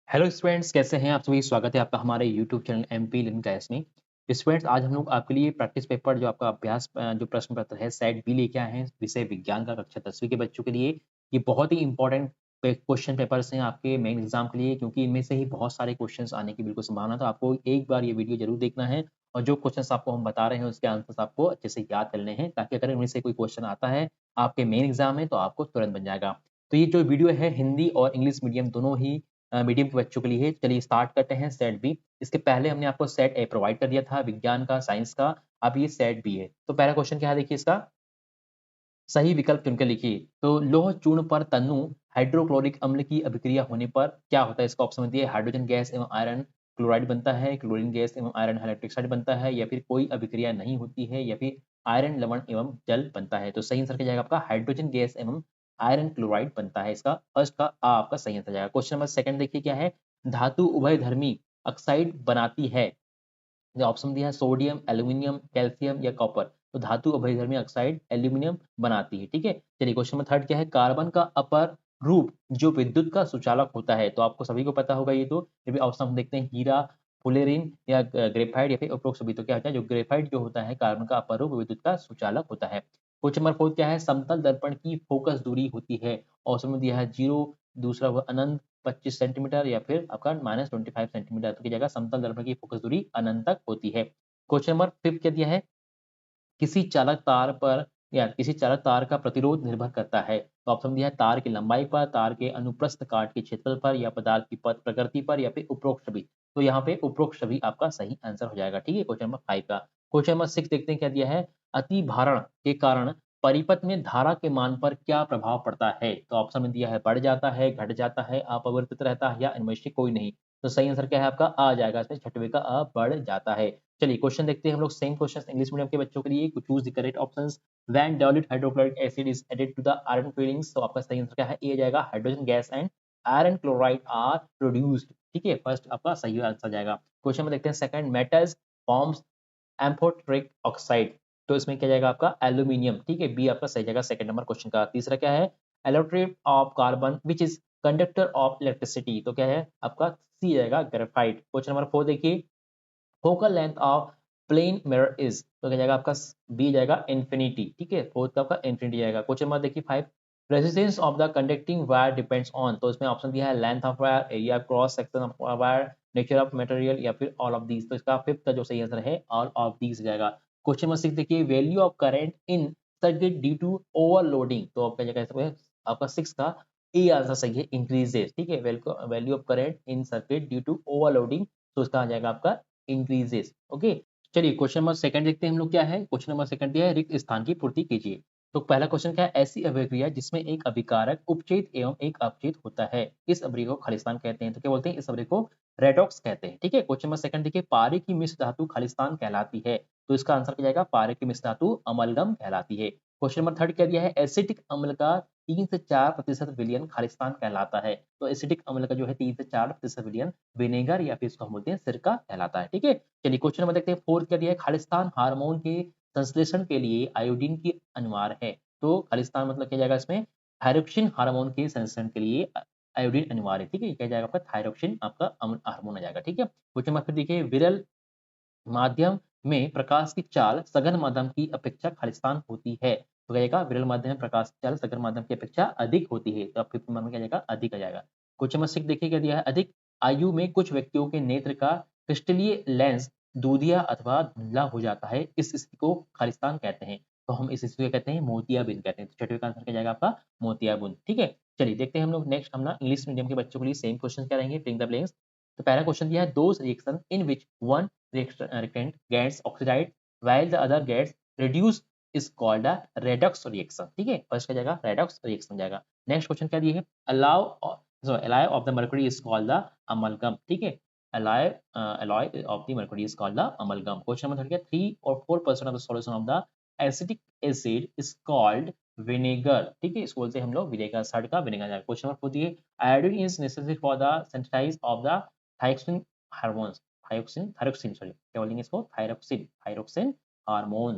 Hello students, कैसे हैं आप सभी। स्वागत है आपका हमारे YouTube channel MP learning class में। स्टूडेंट्स, आज हम लोग आपके लिए प्रैक्टिस पेपर जो आपका अभ्यास जो प्रश्न पत्र है सेट बी लेके आए हैं विषय विज्ञान का कक्षा 10वीं के बच्चों के लिए। ये बहुत ही इंपॉर्टेंट क्वेश्चन पेपर्स हैं आपके मेन एग्जाम के लिए, क्योंकि इनमें से ही बहुत सारे क्वेश्चंस आने की बिल्कुल संभावना है। तो आपको एक बार ये वीडियो जरूर देखना है और जो क्वेश्चन आपको हम बता रहे हैं उसके आंसर्स आपको अच्छे से याद करने हैं, ताकि अगर इनमें से कोई क्वेश्चन आता है आपके मेन एग्जाम में तो आपको तुरंत बन जाएगा। तो ये जो वीडियो है हिंदी और इंग्लिश मीडियम दोनों ही मीडियम के बच्चों के लिए। चलिए स्टार्ट करते हैं सेट बी। इसके पहले हमने आपको सेट ए प्रोवाइड कर दिया था विज्ञान का, साइंस का। अब ये सेट बी है। तो पहला क्वेश्चन क्या है, देखिए इसका सही विकल्प चुनकर लिखिए। तो लोह चूर्ण पर तन्नु हाइड्रोक्लोरिक अम्ल की अभिक्रिया होने पर क्या होता है। इसका ऑप्शन में दिया हाइड्रोजन गैस एवं आयरन क्लोराइड बनता है, क्लोरीन गैस एवं आयरन हाइड्रोक्साइड बनता है, या फिर कोई अभिक्रिया नहीं होती है, या फिर आयरन लवण एवं जल बनता है। तो सही आंसर क्या जाएगा आपका हाइड्रोजन गैस एवं आयरन क्लोराइड बनता है। इसका फर्स्ट का आ आपका सही आंसर जाएगा। क्वेश्चन नंबर सेकंड देखिए क्या है। धातु उभयधर्मी ऑक्साइड बनाती है। ऑप्शन दिया है सोडियम, एल्यूमिनियम, कैल्शियम या कॉपर। तो धातु अभयधर्मी ऑक्साइड एल्यूमिनियम बनाती है। ठीक है, चलिए क्वेश्चन नंबर थर्ड क्या है। कार्बन का अपर रूप जो विद्युत का सुचालक होता है। तो आपको सभी को पता होगा ये तो। ये भी ऑप्शन हम देखते हैं हीरा, फुलेरिन या ग्रेफाइट या फिर उपरोक्त सभी। तो क्या होता है, जो ग्रेफाइट जो होता है कार्बन का अपर रूप विद्युत का सुचालक होता है। क्वेश्चन नंबर फोर्थ क्या है। समतल दर्पण की फोकस दूरी होती है। ऑप्शन में दिया है 0, दूसरा हुआ अनंत 25 सेंटीमीटर, या फिर आपका -25 सेंटीमीटर। तो की जगह समतल दर्पण की फोकस दूरी अनंत तक होती है। क्वेश्चन नंबर फिफ्थ क्या दिया है। किसी चालक तार पर या किसी चालक तार का प्रतिरोध निर्भर करता है। तो ऑप्शन दिया है तार की लंबाई पर, तार के अनुप्रस्थ काट के क्षेत्रफल पर, या पदार्थ की पथ प्रकृति पर, या फिर उपरोक्त सभी। तो यहाँ पे उपरोक्त सभी आपका सही आंसर हो जाएगा। ठीक है, क्वेश्चन नंबर 5 का। क्वेश्चन नंबर 6 देखते हैं क्या दिया है। अति भारण के कारण परिपथ में धारा के मान पर क्या प्रभाव पड़ता है। तो ऑप्शन में दिया है बढ़ जाता है, घट जाता है, अपरिवर्तित रहता है, या इनमें से कोई नहीं। तो सही आंसर क्या है आपका आ जाएगा इसमें छठवें का अ बढ़ जाता है। चलिए क्वेश्चन देखते हैं हम लोग। सेम क्वेश्चन इंग्लिश मीडियम के बच्चों के लिए। Choose the correct options. When dilute hydrochloric acid is added to the iron filings. तो आपका सही आंसर क्या है, ए आ जाएगा hydrogen gas and iron chloride are produced. ठीक है, फर्स्ट आपका सही आंसर जाएगा। क्वेश्चन में देखते हैं second. Metals forms amphoteric oxide. तो इसमें क्या जाएगा आपका एल्यूमिनियम। ठीक है, बी आपका सही जाएगा सेकंड नंबर क्वेश्चन का। तीसरा क्या है। Allotrope of carbon which is conductor of electricity. तो क्या है आपका सी जाएगा ग्रेफाइट। क्वेश्चन नंबर 4 देखिए। Focal length of plane mirror is. तो क्या जाएगा आपका बी जाएगा इन्फिनिटी। ठीक है, फोर्थ का आपका इन्फिनिटी जाएगा। क्वेश्चन नंबर देखिए 5। Resistance of the conducting wire depends on. तो इसमें ऑप्शन दिया है length of wire, area cross section of wire, nature of material, या फिर ऑल ऑफ दीज। तो इसका फिफ्थ का जो सही आंसर है ऑल ऑफ दीज जाएगा। क्वेश्चन नंबर 6 देखिए। Value of current in circuit due to overloading. तो आपका जगह आपका 6 का ए आंसर सही है इंक्रीजेस। ठीक है, value of current in circuit due to overloading. तो इसका आ जाएगा आपका इंक्रीजेस। ओके, चलिए क्वेश्चन नंबर सेकंड देखते हैं हम लोग क्या है। क्वेश्चन नंबर सेकंड दिया है रिक्त स्थान की पूर्ति कीजिए। तो पहला क्वेश्चन क्या है। ऐसी अभिक्रिया जिसमें एक अभिकारक उपचयित एवं एक अपचयित होता है, इस अभिक्रिया को खालिस्तान कहते हैं। तो क्या बोलते हैं, इस अभिक्रिया को रेडॉक्स कहते हैं। ठीक है, क्वेश्चन नंबर सेकंड देखिए। पारे की मिश्र धातु खालिस्तान कहलाती है। तो इसका आंसर क्या जाएगा, पारे की मिश्र धातु अमलगम कहलाती है। क्वेश्चन नंबर थर्ड क्या दिया है। एसिटिक अम्ल का 3 से 4% विलयन खालिस्तान कहलाता है। तो एसिटिक अम्ल का जो है 3 से 4% विलयन विनेगर या फिर इसको हम बोलते हैं सिरका कहलाता है। ठीक है, चलिए क्वेश्चन नंबर देखते हैं। फोर्थ क्या दिया है। खालिस्तान हार्मोन के संश्लेषण के लिए आयोडीन की अनिवार्य है। तो खालिस्तान मतलब क्या जाएगा इसमें थायरोक्सिन हार्मोन के संश्लेषण के लिए आयोडीन अनिवार्य है। ठीक है, क्या जाएगा आपका थायरोक्सिन आपका हार्मोन आ जाएगा। ठीक है, क्वेश्चन नंबर फिर देखिए। विरल माध्यम में प्रकाश की चाल सघन माध्यम की अपेक्षा खालिस्तान होती है। तो क्या जाएगा विरल माध्यम में प्रकाश की चाल सघन माध्यम की अपेक्षा अधिक होती है। तो अब फिफ्थ नंबर में क्या जाएगा अधिक आ जाएगा। क्वेश्चन नंबर 6 देखिए क्या दिया है। अधिक आयु में कुछ व्यक्तियों के नेत्र का क्रिस्टलीय लेंस दूधिया अथवा धुंधला हो जाता है, इस स्थिति को खालिस्तान कहते हैं। तो हम इस स्थिति को कहते हैं मोतियाबिंद कहते हैं। तो छठवें का आंसर क्या जाएगा आपका मोतियाबिंद। ठीक है, चलिए देखते हैं हम लोग नेक्स्ट। हम ना इंग्लिश मीडियम के बच्चों के लिए सेम क्वेश्चन क्या रहेंगे, फिल इन द ब्लैंक्स। तो पहला क्वेश्चन दिया है। Those reaction in which one reactant gets oxidized while the other gets reduced is called a redox reaction। ठीक है, फर्स्ट का जाएगा redox reaction जाएगा। नेक्स्ट क्वेश्चन क्या दिए है। alloy of the mercury is called the amalgam। ठीक है, alloy of the mercury is called the amalgam। Question number 3 और 4% of the solution of the acetic acid is called vinegar। ठीक है, इसको बोलते हैं हम लोग विनेगर। थर्ड का विनेगर जाएगा। क्वेश्चन नंबर 4 दिए। iodine is necessary for the synthesis of the thyroxine hormones। Thyroxine sorry क्या बोलेंगे इसको, थायरोक्सिन हार्मोन।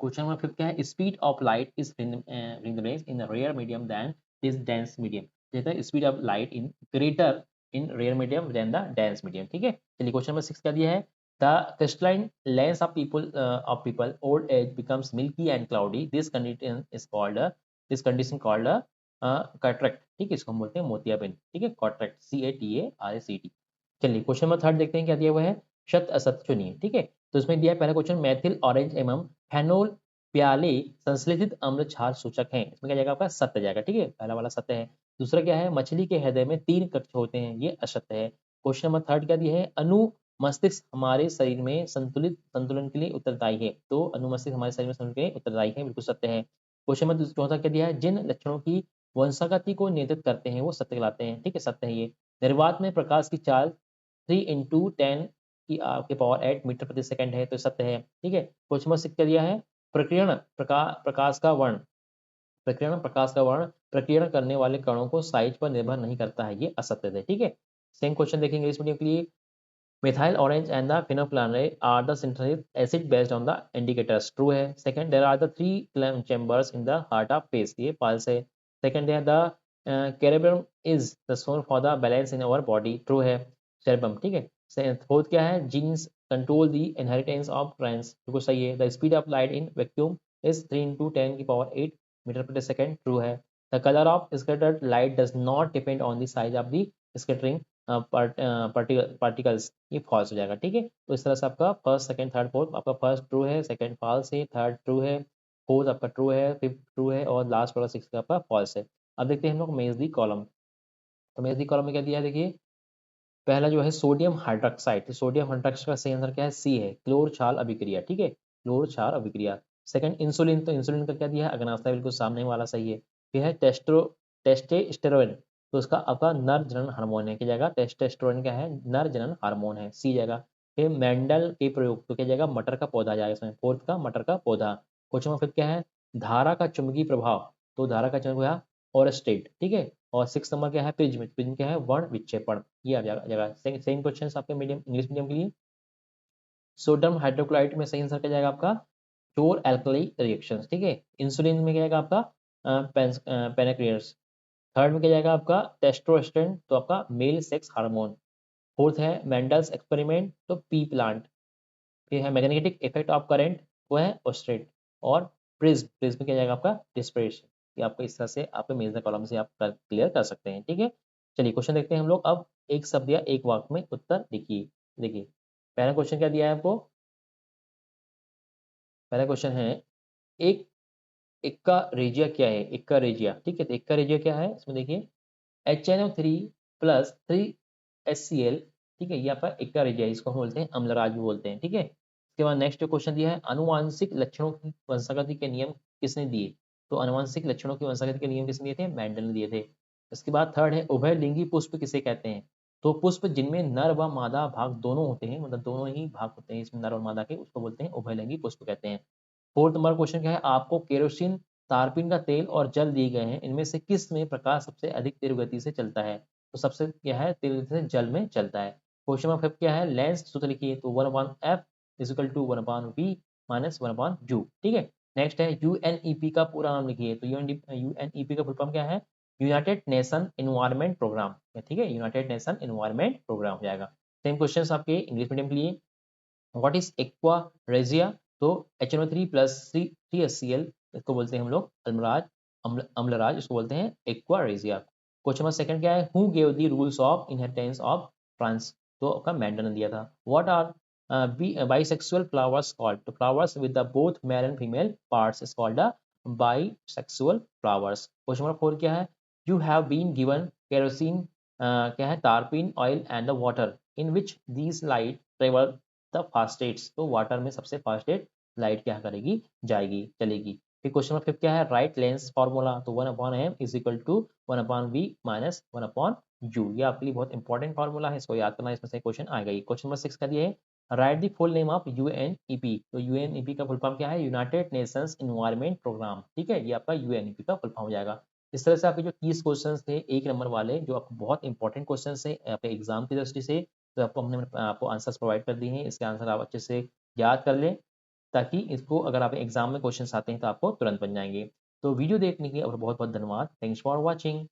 क्वेश्चन नंबर 5 क्या है। Speed of light is in rare medium than this dense medium. कहता है speed of light in greater in rare medium than the dense medium. ठीक है, चलिए क्वेश्चन नंबर 6 क्या दिया है, the crystalline lens of people old age becomes milky and cloudy, this condition called cataract. ठीक है, इसको हम बोलते हैं मोतियाबिंद। ठीक है, कॉट्रैक्ट, CATARACT। चलिए क्वेश्चन नंबर 3 देखते हैं क्या दिया हुआ है, सत्य असत्य चुनिए। ठीक है, तो इसमें दिया है पहला क्वेश्चन, मैथिल ऑरेंज एवं फेनोल प्याले संश्लेषित अम्ल क्षार सूचक हैं, इसमें क्या जाएगा आपका सत्य जाएगा। ठीक है, पहला वाला सत्य है। दूसरा क्या है, मछली के हृदय में 3 कक्ष होते हैं, ये असत्य है। क्वेश्चन नंबर 3 क्या दिया है, अनु मस्तिष्क हमारे शरीर में संतुलन के लिए उत्तरदायी है, तो अनु मस्तिष्क हमारे शरीर में संतुलन के लिए उत्तरदायी है, बिल्कुल सत्य है। क्वेश्चन नंबर 4 क्या दिया है, जिन लक्षणों की वंशागति को नियंत्रित करते हैं वो सत्य कहलाते हैं। ठीक है, सत्य है ये। निर्वात में प्रकाश की चाल 3 × 10 की पावर 8 मीटर प्रति सेकंड है, तो सत्य है। ठीक है, क्वेश्चन नंबर 6 क्या दिया है, प्रकीर्णन प्रकाश का वर्ण प्रकीर्णन करने वाले कणों को साइज पर निर्भर नहीं करता है, ये असत्य है। ठीक है, सेम क्वेश्चन देखेंगे इस वीडियो के लिए, methyl orange and the phenolphthalein are the synthetic acid based on the indicators, true है। second, there are the 3 chambers in the heart of face, ये false है। second, there the cerebrum is the source for the balance in our body, true है, cerebrum। ठीक है, fourth क्या है, genes control the inheritance of trans, बिल्कुल सही है। the speed of light in vacuum is 3 × 10 की पावर 8 मीटर प्रति सेकंड, ट्रू है। the color of scattered light does not depend on the size of the scattering particles, ये false हो जाएगा। ठीक है, तो इस तरह से आपका फर्स्ट सेकंड थर्ड फोर्थ, आपका फर्स्ट ट्रू है, सेकंड फॉल्स है, थर्ड ट्रू है, फोर्थ आपका ट्रू है, फिफ्थ ट्रू है और लास्ट वाला 6 का आपका फॉल्स है। अब देखते हैं हम लोग मेज दी कॉलम। तो मेज दी कॉलम में क्या दिया है, देखिए पहला जो है सोडियम हाइड्रोक्साइड, तो सोडियम हाइड्रोक्साइड का सही आंसर क्या है, सी है, क्लोर क्षार अभिक्रिया। ठीक है, क्लोर क्षार अभिक्रिया। सेकंड इंसुलिन, तो इंसुलिन का क्या दिया है, अग्नाशय बिल्कुल सामने वाला सही है। फिर है टेस्टेस्टेरोन, तो उसका आपका नर जनन हार्मोन है, क्या जाएगा, टेस्टेस्टेरोन क्या है, नर जनन हार्मोन है, सी जाएगा। फिर मेंडल के प्रयोग, तो क्या जाएगा, मटर का पौधा जाएगा इसमें, फोर्थ का मटर का पौधा। क्वेश्चन नंबर 5 क्या है, धारा का चुंबकीय प्रभाव, तो धारा का चुंबकीय प्रभाव और स्टेट। ठीक है, और 6 नंबर क्या है, प्रिज्म, प्रिज्म क्या है, वर्ण विक्षेपण, ये आ जाएगा। सेम क्वेश्चन आपके मीडियम इंग्लिश मीडियम के लिए, सोडियम हाइड्रोक्लोराइड में सही आंसर क्या जाएगा आपका, चोर एल्कली रिएक्शंस। ठीक है, इंसुलिन में क्या जाएगा आपका पेनक्रियस। थर्ड में क्या जाएगा आपका टेस्टोस्टेरोन, तो आपका मेल सेक्स हार्मोन। फोर्थ है मेंडल्स एक्सपेरिमेंट, तो पी प्लांट। फिर है मैग्नेटिक इफेक्ट ऑफ करंट, वो है ऑस्ट्रेट। और प्रिज्म, प्रिज्म क्या जाएगा आपका डिस्परेशन। ये आपको इस तरह से आपके मेजर कॉलम से आप क्लियर कर सकते हैं। ठीक है, चलिए क्वेश्चन देखते हैं हम लोग। अब एक शब्द या एक वाक्य में उत्तर लिखिए। देखिए पहला क्वेश्चन क्या दिया है आपको, पहला क्वेश्चन है एक इक्का रेजिया क्या है, इक्का रेजिया। ठीक है, तो इक्का रेजिया क्या है, इसमें देखिए HNO3 प्लस 3HCl। ठीक है, ये आपका इक्का रेजिया, इसको हम बोलते हैं अम्लराज भी बोलते हैं। ठीक है, इसके बाद नेक्स्ट जो क्वेश्चन दिया है, आनुवांशिक लक्षणों की वंशागति के नियम किसने दिए, तो आनुवांशिक लक्षणों की वंशागति के नियम किसने दिए थे, मेंडल ने दिए थे। इसके बाद थर्ड है उभय लिंगी पुष्प किसे कहते हैं, तो पुष्प जिनमें नर व मादा भाग दोनों होते हैं, मतलब दोनों ही भाग होते हैं इसमें नर और मादा के, उसको बोलते हैं उभयलिंगी पुष्प कहते हैं। फोर्थ नंबर क्वेश्चन क्या है, आपको केरोसिन तारपीन का तेल और जल दिए गए हैं, इनमें से किस में प्रकाश सबसे अधिक तीव्र गति से चलता है, तो सबसे क्या है तीव्र गति से जल में चलता है। क्वेश्चन नंबर 5 क्या है, लेंस सूत्र लिखिए, तो 1/f = 1/v - 1/u। ठीक है, नेक्स्ट है UNEP का पूरा नाम लिखिए, तो UNEP का फुल फॉर्म क्या है, यूनाइटेड नेशन एनवायरनमेंट प्रोग्राम। ठीक है, यूनाइटेड नेशन एनवायरनमेंट प्रोग्राम हो जाएगा। सेम क्वेश्चन आपके इंग्लिश मीडियम के लिए, व्हाट इज एक्वा रेजिया, तो HNO3 प्लस 3HCl, इसको बोलते हैं हम लोग अम्लराज, इसको बोलते हैं aqua regia. Question number second क्या है, who gave the rules of inheritance of France, तो आपका मेंडल ने दिया था। What are bisexual flowers called, तो flowers with the both male and female parts is called the bisexual flowers. Question number 4 क्या है, you have been given kerosene क्या है, तारपीन oil and the water in which these light travel the fastest, तो water में सबसे fastest light क्या करेगी, जाएगी, चलेगी। फिर क्वेश्चन नंबर 5 क्या है, राइट लेंस फार्मूला, तो 1/m = 1/v - 1/u, ये आपके लिए बहुत इंपॉर्टेंट फार्मूला है, इसको याद करना, इसमें से क्वेश्चन आएगा। क्वेश्चन नंबर 6 का दिया है, right the full name of UNEP, तो UNEP का फुल फॉर्म क्या है, यूनाइटेड नेशंस एनवायरनमेंट प्रोग्राम। ठीक है, ये आपका UNEP का फुल फॉर्म हो जाएगा। इस तरह से आपके जो 30 क्वेश्चन थे 1 नंबर वाले, जो आपको बहुत इंपॉर्टेंट क्वेश्चन है आपके एग्जाम की दृष्टि से, तो हमने आपको आंसर्स प्रोवाइड कर दिए हैं, इसके आंसर आप अच्छे से याद कर लें, ताकि इसको अगर आप एग्जाम में क्वेश्चन आते हैं तो आपको तुरंत बन जाएंगे। तो वीडियो देखने के लिए और बहुत बहुत धन्यवाद, थैंक्स फॉर वॉचिंग।